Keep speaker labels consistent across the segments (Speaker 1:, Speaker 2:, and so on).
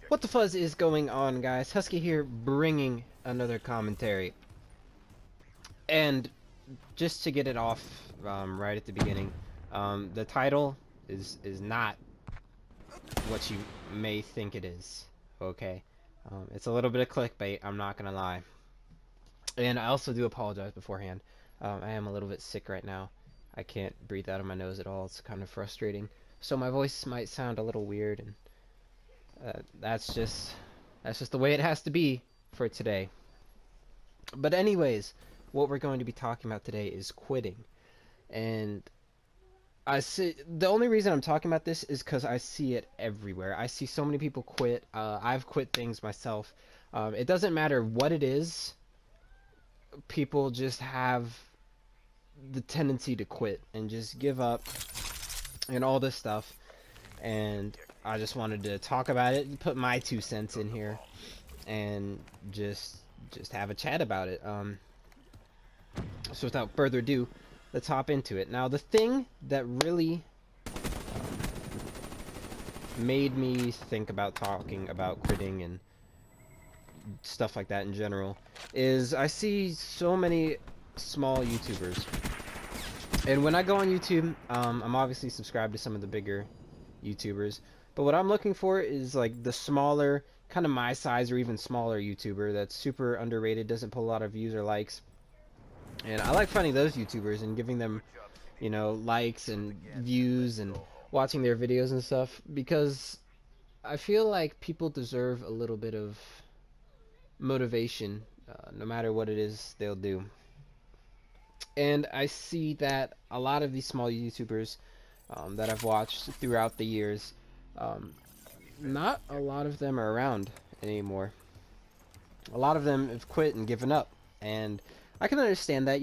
Speaker 1: What the fuzz is going on, guys? Husky here, bringing another commentary. And just to get it off right at the beginning, the title is not what you may think it is. Okay, it's a little bit of clickbait. I'm not gonna lie. And I also do apologize beforehand. I am a little bit sick right now. I can't breathe out of my nose at all. It's kind of frustrating. So my voice might sound a little weird, and that's just the way it has to be for today. But anyways, what we're going to be talking about today is quitting. And I see the only reason I'm talking about this is because I see it everywhere. I see so many people quit. I've quit things myself. It doesn't matter what it is. People just have the tendency to quit and just give up and all this stuff. And I just wanted to talk about it, put my 2 cents in here, and just have a chat about it. So without further ado, let's hop into it. Now, the thing that really made me think about talking about quitting and stuff like that in general is I see so many small YouTubers. And when I go on YouTube, I'm obviously subscribed to some of the bigger YouTubers. But what I'm looking for is like the smaller, kind of my size or even smaller YouTuber that's super underrated, doesn't pull a lot of views or likes. And I like finding those YouTubers and giving them, likes and views and watching their videos and stuff because I feel like people deserve a little bit of motivation, no matter what it is they'll do. And I see that a lot of these small YouTubers that I've watched throughout the years, um, not a lot of them are around anymore. A lot of them have quit and given up. And I can understand that,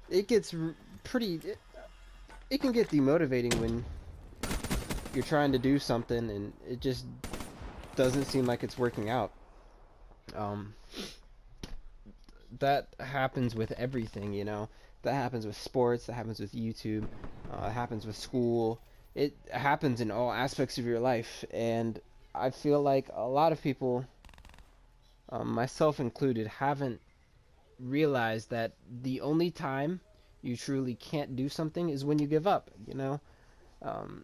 Speaker 1: it gets pretty. It can get demotivating when you're trying to do something and it just doesn't seem like it's working out. Um, that happens with everything, That happens with sports, that happens with YouTube, it happens with school. It happens in all aspects of your life, and I feel like a lot of people, myself included, haven't realized that the only time you truly can't do something is when you give up. Um,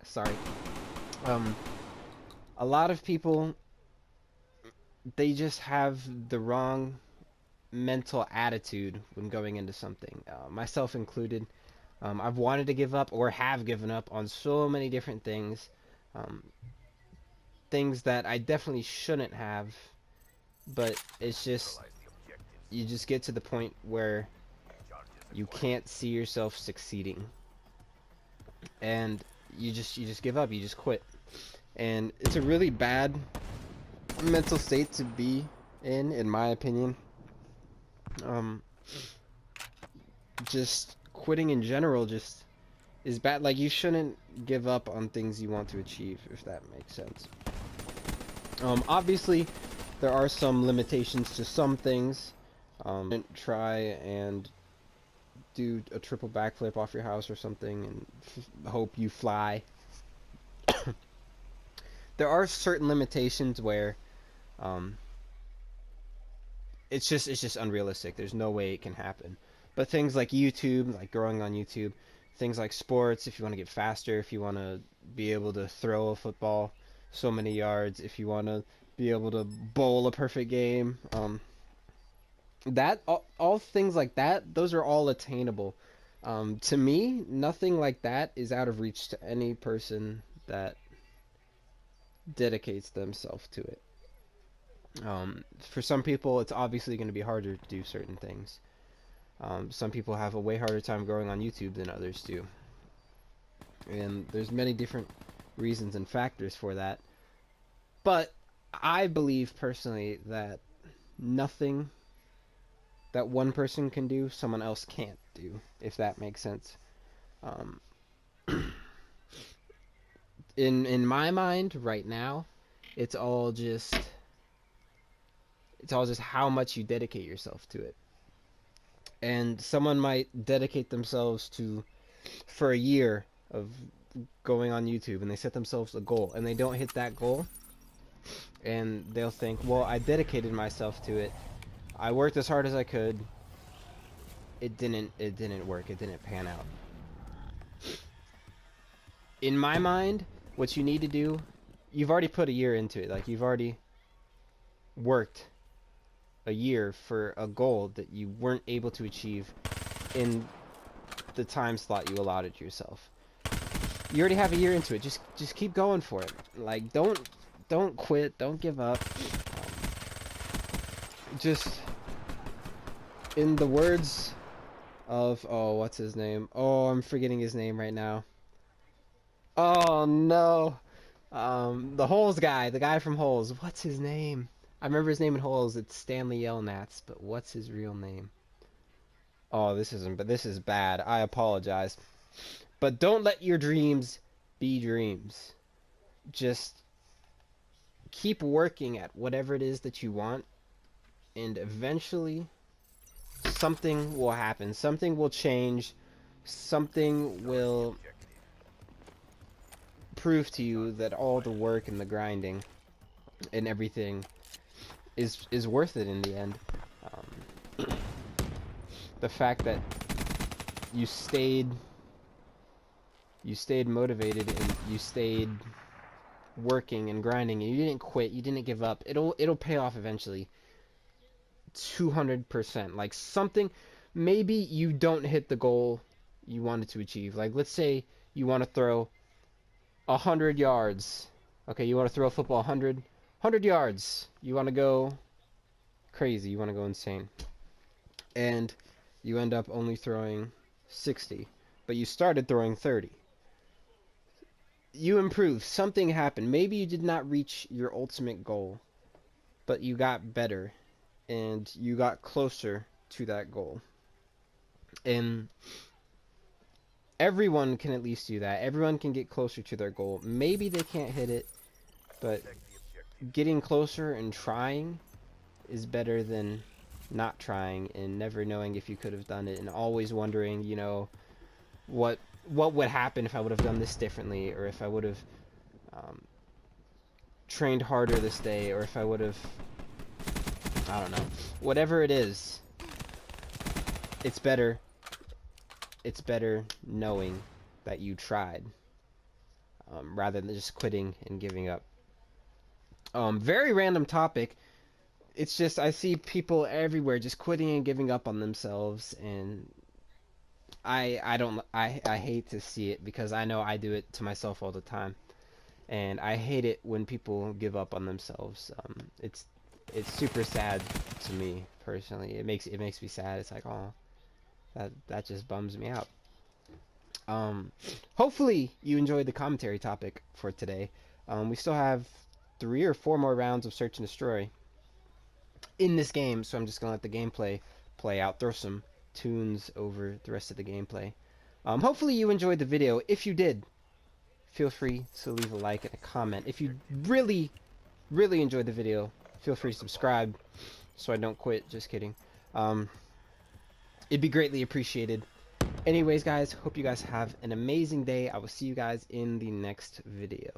Speaker 1: sorry. Um, a lot of people, they just have the wrong mental attitude when going into something, myself included. I've wanted to give up or have given up on so many different things, um, things that I definitely shouldn't have, but it's just, you just get to the point where you can't see yourself succeeding, and you just give up, you just quit, and it's a really bad mental state to be in my opinion. Um, just quitting in general just is bad. Like, you shouldn't give up on things you want to achieve, if that makes sense. Obviously, there are some limitations to some things. Try and do a triple backflip off your house or something and hope you fly. There are certain limitations where um, it's just unrealistic. There's no way it can happen. But things like YouTube, like growing on YouTube, things like sports, if you want to get faster, if you want to be able to throw a football so many yards, if you want to be able to bowl a perfect game, that all things like that, those are all attainable. To me, nothing like that is out of reach to any person that dedicates themselves to it. For some people, it's obviously going to be harder to do certain things. Some people have a way harder time growing on YouTube than others do. And there's many different reasons and factors for that. But I believe personally that nothing that one person can do, someone else can't do, if that makes sense. Um, in my mind, right now, it's all just how much you dedicate yourself to it. And someone might dedicate themselves to for a year of going on YouTube and they set themselves a goal and they don't hit that goal, and they'll think, well, I dedicated myself to it. I worked as hard as I could. It didn't work. It didn't pan out. In my mind, what you need to do, you've already put a year into it. Like, you've already worked a year for a goal that you weren't able to achieve in the time slot you allotted yourself. You already have a year into it. Just keep going for it. Like, don't quit. Don't give up. Just, in the words of, oh, what's his name? Oh, I'm forgetting his name right now. Oh no. The Holes guy, the guy from Holes. What's his name? I remember his name in Holes. It's Stanley Yelnats, but what's his real name? Oh, this is bad. I apologize. But don't let your dreams be dreams. Just keep working at whatever it is that you want, and eventually something will happen. Something will change. Something will prove to you that all the work and the grinding and everything is worth it in the end. The fact that you stayed motivated and you stayed working and grinding and you didn't quit, you didn't give up, it'll pay off eventually. 200%. Like, something, maybe you don't hit the goal you wanted to achieve. Like, let's say you want to throw 100 yards. Okay, you want to throw a football 100 yards. You want to go crazy. You want to go insane. And you end up only throwing 60. But you started throwing 30. You improved. Something happened. Maybe you did not reach your ultimate goal, but you got better. And you got closer to that goal. And everyone can at least do that. Everyone can get closer to their goal. Maybe they can't hit it, but getting closer and trying is better than not trying and never knowing if you could have done it and always wondering, you know, what would happen if I would have done this differently, or if I would have trained harder this day, or if I would have, I don't know, whatever it is. It's better knowing that you tried, rather than just quitting and giving up. Very random topic. It's just, I see people everywhere just quitting and giving up on themselves, and I hate to see it, because I know I do it to myself all the time, and I hate it when people give up on themselves. It's super sad to me personally. It makes me sad. It's like, oh, that just bums me out. Hopefully you enjoyed the commentary topic for today. We still have 3 or 4 more rounds of search and destroy in this game, so I'm just gonna let the gameplay play out. Throw some tunes over the rest of the gameplay. Hopefully you enjoyed the video. If you did, feel free to leave a like and a comment. If you really enjoyed the video, feel free to subscribe so I don't quit. Just kidding. It'd be greatly appreciated. Anyways, guys, hope you guys have an amazing day. I will see you guys in the next video.